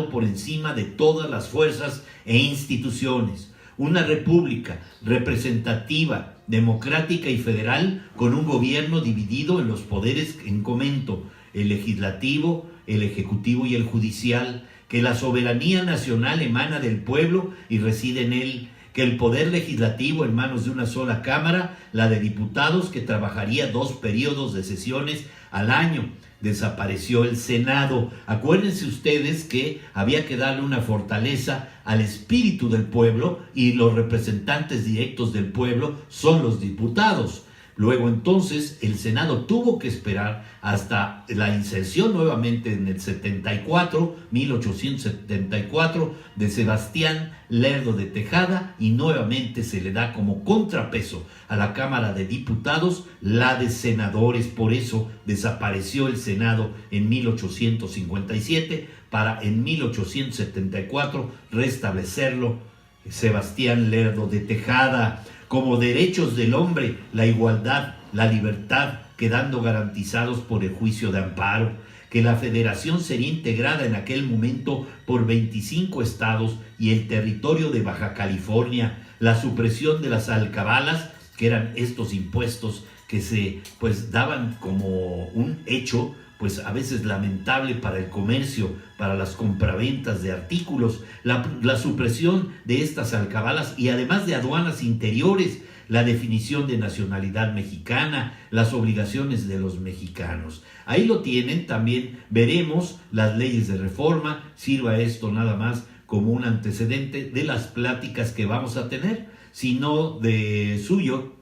por encima de todas las fuerzas e instituciones. Una república representativa, democrática y federal, con un gobierno dividido en los poderes en comento, el legislativo, el ejecutivo y el judicial, que la soberanía nacional emana del pueblo y reside en él, que el poder legislativo en manos de una sola cámara, la de diputados, que trabajaría 2 periodos de sesiones al año. Desapareció el Senado. Acuérdense ustedes que había que darle una fortaleza al espíritu del pueblo y los representantes directos del pueblo son los diputados. Luego entonces el Senado tuvo que esperar hasta la inserción nuevamente en el 1874, de Sebastián Lerdo de Tejada, y nuevamente se le da como contrapeso a la Cámara de Diputados la de senadores. Por eso desapareció el Senado en 1857 para en 1874 restablecerlo Sebastián Lerdo de Tejada. Como derechos del hombre, la igualdad, la libertad, quedando garantizados por el juicio de amparo, que la federación sería integrada en aquel momento por 25 estados y el territorio de Baja California, la supresión de las alcabalas, que eran estos impuestos que se daban como un hecho, a veces lamentable para el comercio, para las compraventas de artículos, la supresión de estas alcabalas y además de aduanas interiores, la definición de nacionalidad mexicana, las obligaciones de los mexicanos. Ahí lo tienen. También veremos las leyes de reforma. Sirva esto nada más como un antecedente de las pláticas que vamos a tener, sino de suyo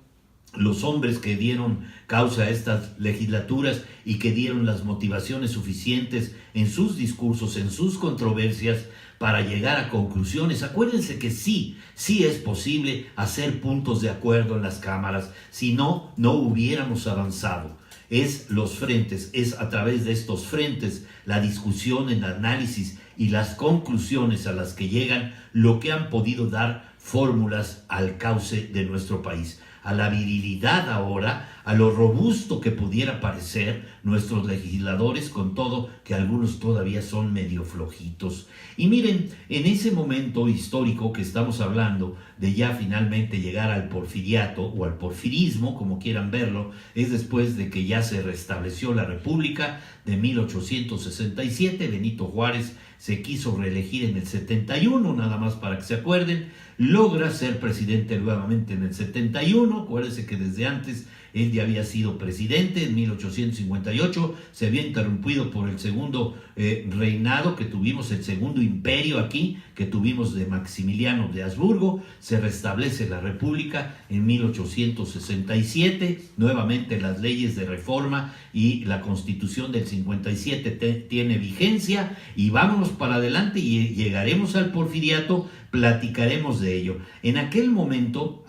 los hombres que dieron causa a estas legislaturas y que dieron las motivaciones suficientes en sus discursos, en sus controversias, para llegar a conclusiones. Acuérdense que sí es posible hacer puntos de acuerdo en las cámaras, si no, no hubiéramos avanzado. Es los frentes, es a través de estos frentes, la discusión, el análisis y las conclusiones a las que llegan, lo que han podido dar fórmulas al cauce de nuestro país, a la virilidad ahora, a lo robusto que pudiera parecer nuestros legisladores, con todo que algunos todavía son medio flojitos. Y miren, en ese momento histórico que estamos hablando de ya finalmente llegar al porfiriato o al porfirismo, como quieran verlo, es después de que ya se restableció la República de 1867. Benito Juárez se quiso reelegir en el 71, nada más para que se acuerden, logra ser presidente nuevamente en el 71, acuérdense que desde antes él ya había sido presidente. En 1858 se había interrumpido por el segundo reinado que tuvimos, el segundo imperio aquí, que tuvimos de Maximiliano de Habsburgo. Se restablece la República en 1867, nuevamente las leyes de reforma y la Constitución del 57 tiene vigencia, y vámonos para adelante y llegaremos al porfiriato. Platicaremos de ello. En aquel momento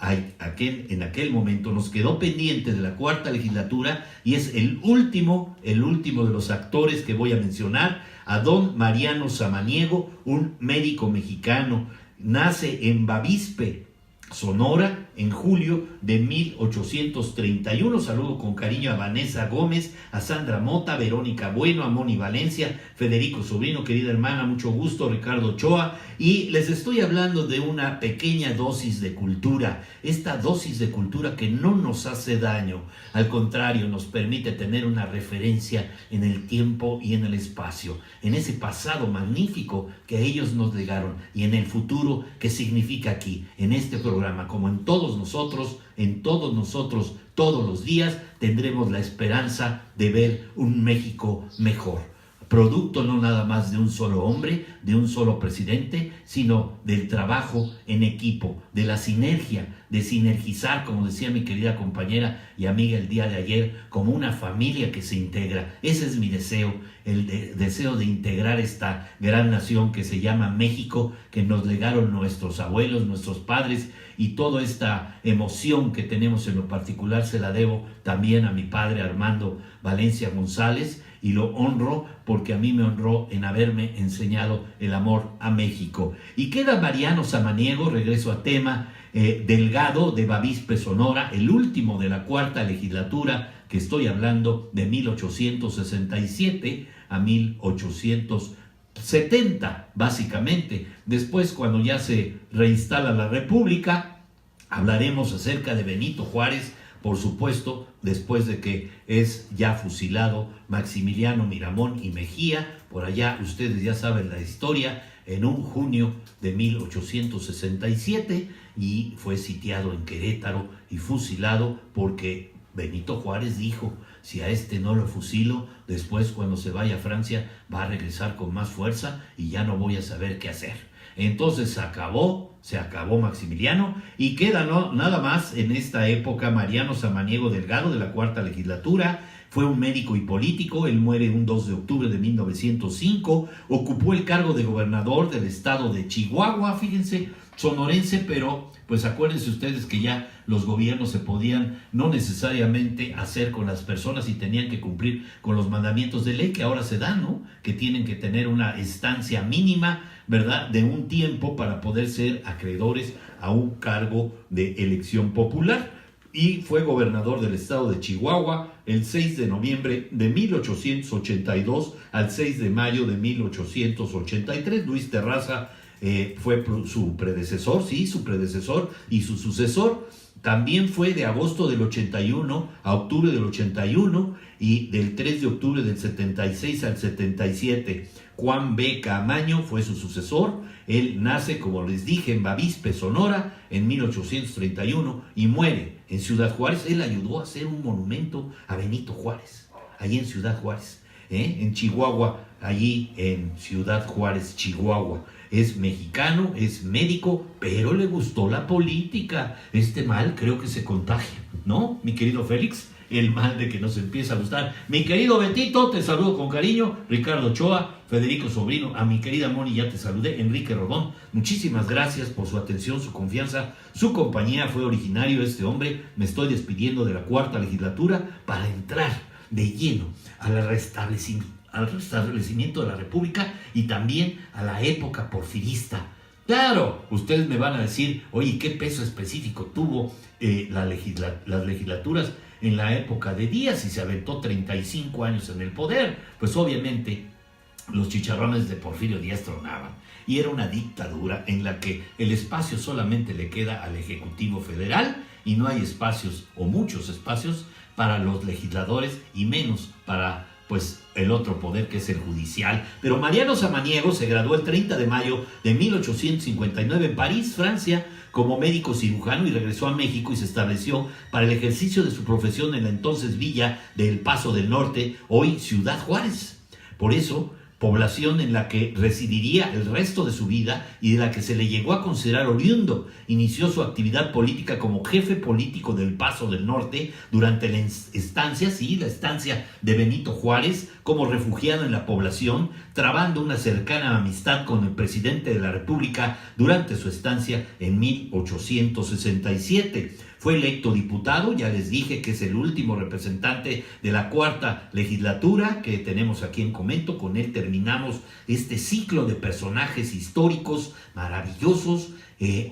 nos quedó pendiente de la cuarta legislatura, y es el último de los actores que voy a mencionar, a don Mariano Samaniego, un médico mexicano. Nace en Bavispe, Sonora, en julio de 1831. Saludo con cariño a Vanessa Gómez, a Sandra Mota, Verónica Bueno, a Moni Valencia, Federico Sobrino, querida hermana, mucho gusto, Ricardo Ochoa. Y les estoy hablando de una pequeña dosis de cultura, esta dosis de cultura que no nos hace daño, al contrario, nos permite tener una referencia en el tiempo y en el espacio, en ese pasado magnífico que ellos nos legaron, y en el futuro que significa aquí, en este programa, como en todos nosotros, todos los días tendremos la esperanza de ver un México mejor, producto no nada más de un solo hombre, de un solo presidente, sino del trabajo en equipo, de la sinergia, de sinergizar, como decía mi querida compañera y amiga el día de ayer, como una familia que se integra. Ese es mi deseo, el deseo de integrar esta gran nación que se llama México, que nos legaron nuestros abuelos, nuestros padres, y toda esta emoción que tenemos en lo particular se la debo también a mi padre Armando Valencia González, y lo honro porque a mí me honró en haberme enseñado el amor a México. Y queda Mariano Samaniego, regreso a tema, Delgado, de Bavispe, Sonora, el último de la cuarta legislatura, que estoy hablando de 1867 a 1880. 70, básicamente. Después, cuando ya se reinstala la República, hablaremos acerca de Benito Juárez, por supuesto, después de que es ya fusilado Maximiliano Miramón y Mejía. Por allá, ustedes ya saben la historia, en un junio de 1867, y fue sitiado en Querétaro y fusilado porque Benito Juárez dijo: si a este no lo fusilo, después cuando se vaya a Francia va a regresar con más fuerza y ya no voy a saber qué hacer. Entonces se acabó Maximiliano, y queda nada más en esta época Mariano Samaniego Delgado, de la Cuarta Legislatura. Fue un médico y político. Él muere un 2 de octubre de 1905. Ocupó el cargo de gobernador del estado de Chihuahua, fíjense, sonorense, pero pues acuérdense ustedes que ya los gobiernos se podían no necesariamente hacer con las personas y tenían que cumplir con los mandamientos de ley que ahora se dan, ¿no? Que tienen que tener una estancia mínima, ¿verdad?, de un tiempo para poder ser acreedores a un cargo de elección popular. Y fue gobernador del estado de Chihuahua el 6 de noviembre de 1882 al 6 de mayo de 1883. Luis Terraza fue su predecesor, sí, su predecesor y su sucesor. También fue de agosto del 81 a octubre del 81 y del 3 de octubre del 76 al 77. Juan B. Camaño fue su sucesor. Él nace, como les dije, en Bavispe, Sonora, en 1831 y muere en Ciudad Juárez. Él ayudó a hacer un monumento a Benito Juárez, allí en Ciudad Juárez, en Chihuahua, allí en Ciudad Juárez, Chihuahua. Es mexicano, es médico, pero le gustó la política. Este mal creo que se contagia, ¿no, mi querido Félix? El mal de que nos empieza a gustar. Mi querido Betito, te saludo con cariño. Ricardo Ochoa, Federico Sobrino, a mi querida Moni ya te saludé. Enrique Rodón, muchísimas gracias por su atención, su confianza, su compañía. Fue originario este hombre. Me estoy despidiendo de la Cuarta Legislatura para entrar de lleno al restablecimiento de la República y también a la época porfirista. Claro, ustedes me van a decir: oye, ¿qué peso específico tuvo las legislaturas en la época de Díaz, y se aventó 35 años en el poder? Pues obviamente los chicharrones de Porfirio Díaz tronaban, y era una dictadura en la que el espacio solamente le queda al Ejecutivo Federal y no hay espacios, o muchos espacios, para los legisladores, y menos para pues el otro poder, que es el judicial. Pero Mariano Samaniego se graduó el 30 de mayo de 1859 en París, Francia, como médico cirujano, y regresó a México y se estableció para el ejercicio de su profesión en la entonces villa de El Paso del Norte, hoy Ciudad Juárez. Por eso, población en la que residiría el resto de su vida y de la que se le llegó a considerar oriundo. Inició su actividad política como jefe político del Paso del Norte durante la estancia de Benito Juárez, como refugiado en la población, trabando una cercana amistad con el presidente de la República durante su estancia en 1867. Fue electo diputado, ya les dije que es el último representante de la Cuarta Legislatura que tenemos aquí en Comento. Con él terminamos este ciclo de personajes históricos maravillosos,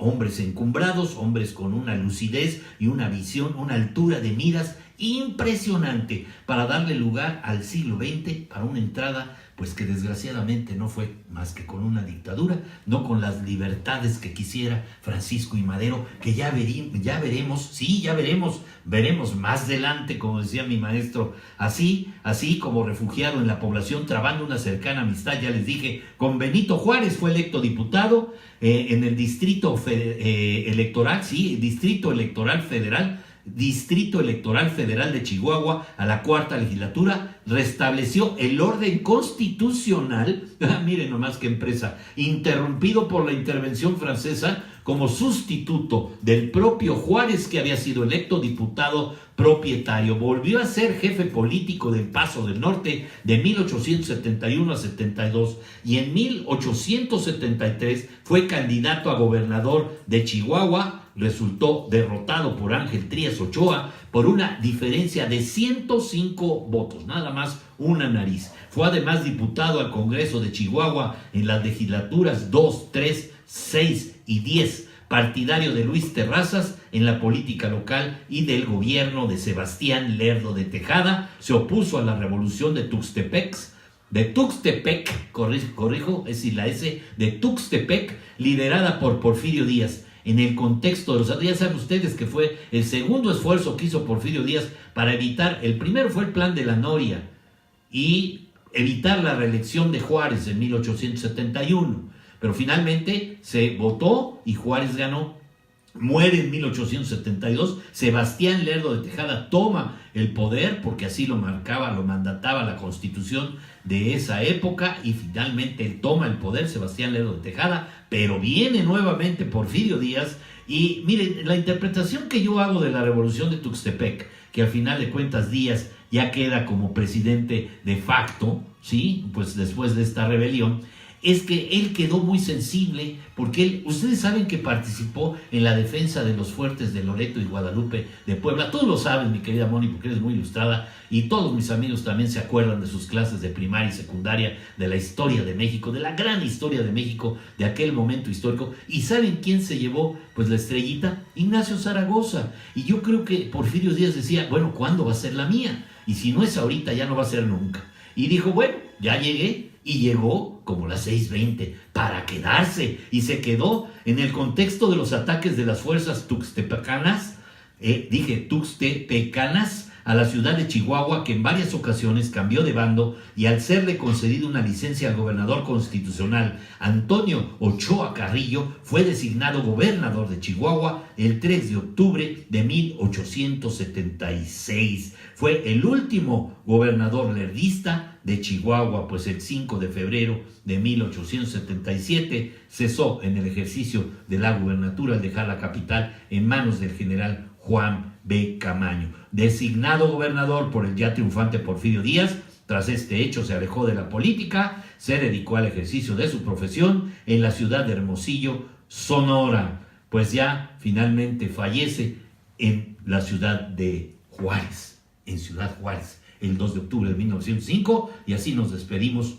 hombres encumbrados, hombres con una lucidez y una visión, una altura de miras impresionante para darle lugar al siglo XX, para una entrada pues que desgraciadamente no fue más que con una dictadura, no con las libertades que quisiera Francisco I. Madero, que ya veremos más adelante, como decía mi maestro, así como refugiado en la población, trabando una cercana amistad, ya les dije, con Benito Juárez. Fue electo diputado en el Distrito Electoral Federal de Chihuahua, a la Cuarta Legislatura. Restableció el orden constitucional, miren nomás qué empresa, interrumpido por la intervención francesa, como sustituto del propio Juárez, que había sido electo diputado propietario. Volvió a ser jefe político del Paso del Norte de 1871 a 72, y en 1873 fue candidato a gobernador de Chihuahua. Resultó derrotado por Ángel Trías Ochoa por una diferencia de 105 votos, nada más una nariz. Fue además diputado al Congreso de Chihuahua en las legislaturas 2, 3, 6 y 10, partidario de Luis Terrazas en la política local y del gobierno de Sebastián Lerdo de Tejada. Se opuso a la revolución de Tuxtepec de Tuxtepec, corrijo, es decir, la S de Tuxtepec, liderada por Porfirio Díaz. En el contexto de los... Ya saben ustedes que fue el segundo esfuerzo que hizo Porfirio Díaz para evitar... El primero fue el plan de la Noria y evitar la reelección de Juárez en 1871. Pero finalmente se votó y Juárez ganó. Muere en 1872, Sebastián Lerdo de Tejada toma el poder porque así lo marcaba, lo mandataba la constitución de esa época y finalmente él toma el poder, Sebastián Lerdo de Tejada, pero viene nuevamente Porfirio Díaz y miren, la interpretación que yo hago de la revolución de Tuxtepec, que al final de cuentas Díaz ya queda como presidente de facto, ¿sí? Pues después de esta rebelión, es que él quedó muy sensible porque ustedes saben que participó en la defensa de los fuertes de Loreto y Guadalupe de Puebla. Todos lo saben, mi querida Moni, porque eres muy ilustrada y todos mis amigos también se acuerdan de sus clases de primaria y secundaria, de la historia de México, de la gran historia de México, de aquel momento histórico. ¿Y saben quién se llevó pues la estrellita? Ignacio Zaragoza. Y yo creo que Porfirio Díaz decía, bueno, ¿cuándo va a ser la mía? Y si no es ahorita, ya no va a ser nunca. Y dijo, bueno, ya llegué. Y llegó como las 6:20 para quedarse y se quedó en el contexto de los ataques de las fuerzas tuxtepecanas, tuxtepecanas a la ciudad de Chihuahua, que en varias ocasiones cambió de bando y al serle concedida una licencia al gobernador constitucional Antonio Ochoa Carrillo, fue designado gobernador de Chihuahua el 3 de octubre de 1876. Fue el último gobernador lerdista de Chihuahua, pues el 5 de febrero de 1877 cesó en el ejercicio de la gubernatura al dejar la capital en manos del general Juan B. Camaño. Designado gobernador por el ya triunfante Porfirio Díaz, tras este hecho se alejó de la política, se dedicó al ejercicio de su profesión en la ciudad de Hermosillo, Sonora, pues ya finalmente fallece en la ciudad de Juárez, en Ciudad Juárez, el 2 de octubre de 1905, y así nos despedimos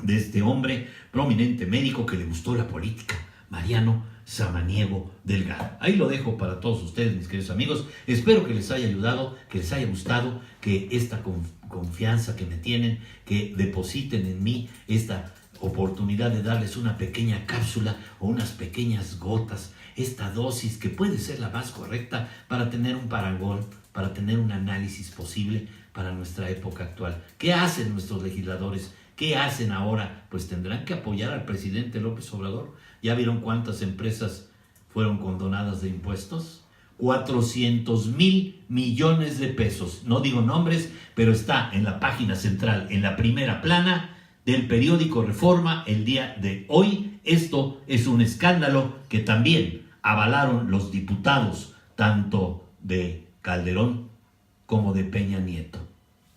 de este hombre prominente médico que le gustó la política, Mariano Samaniego Delgado. Ahí lo dejo para todos ustedes, mis queridos amigos. Espero que les haya ayudado, que les haya gustado, que esta confianza que me tienen, que depositen en mí esta oportunidad de darles una pequeña cápsula o unas pequeñas gotas, esta dosis que puede ser la más correcta para tener un parangón, para tener un análisis posible para nuestra época actual. ¿Qué hacen nuestros legisladores? ¿Qué hacen ahora? Pues tendrán que apoyar al presidente López Obrador. ¿Ya vieron cuántas empresas fueron condonadas de impuestos? 400,000 millones de pesos. No digo nombres, pero está en la página central, en la primera plana del periódico Reforma el día de hoy. Esto es un escándalo que también avalaron los diputados, tanto de Calderón como de Peña Nieto.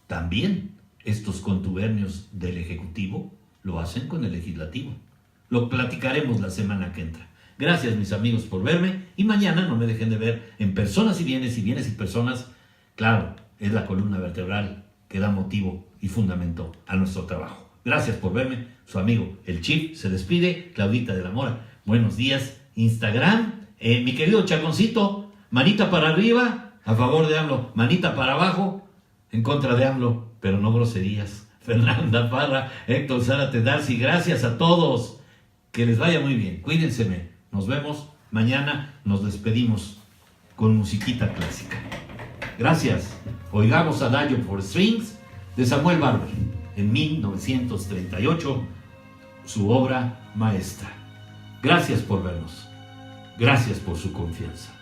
También estos contubernios del Ejecutivo lo hacen con el Legislativo. Lo platicaremos la semana que entra. Gracias, mis amigos, por verme y mañana no me dejen de ver en Personas y Bienes y Personas. Claro, es la columna vertebral que da motivo y fundamento a nuestro trabajo. Gracias por verme. Su amigo el Chief se despide. Claudita de la Mora. Buenos días. Instagram. Mi querido Chaconcito, manita para arriba a favor de AMLO, manita para abajo en contra de AMLO, pero no groserías. Fernanda Parra, Héctor Zárate, Darcy, gracias a todos. Que les vaya muy bien. Cuídense. Nos vemos mañana. Nos despedimos con musiquita clásica. Gracias. Oigamos Adagio for Strings de Samuel Barber en 1938, su obra maestra. Gracias por vernos. Gracias por su confianza.